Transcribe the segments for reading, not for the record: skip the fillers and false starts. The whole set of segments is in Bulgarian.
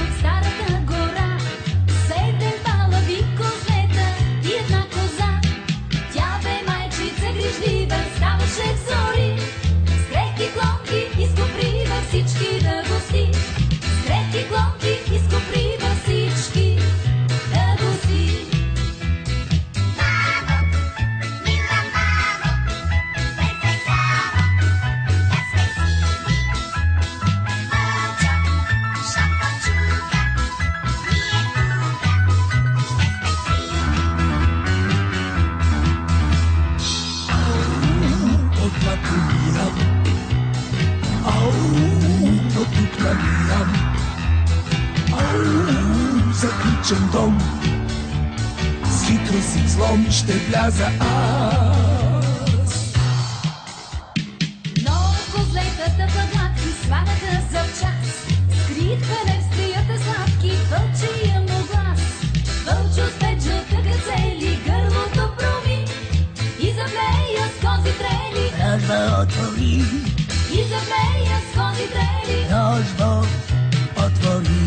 от старата гора. Седем палави козлета и една коза. Тя бе майчица грижлива, ставаше в зори. С крехки клонки изкоприва всички да гости. С крехки клонки изкоприва всички да гости. Заключен дом, с хитрост и взлом ще вляза аз. Но козлетата пъгатки сванаха за час. Скрит хлеб в стрията сладки, вълчия му глас. Вълчо с пет жълтъка цели, гърлото проми. И заплея с кози трели. Рожба отвори, И заплея с кози трели. рожба отвори.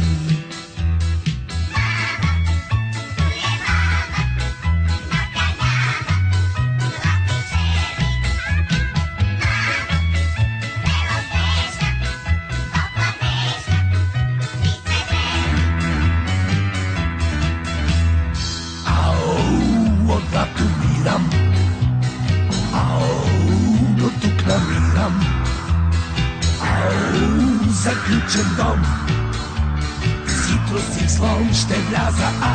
Заключен дом, с хитрост и взлом ще вляза аз.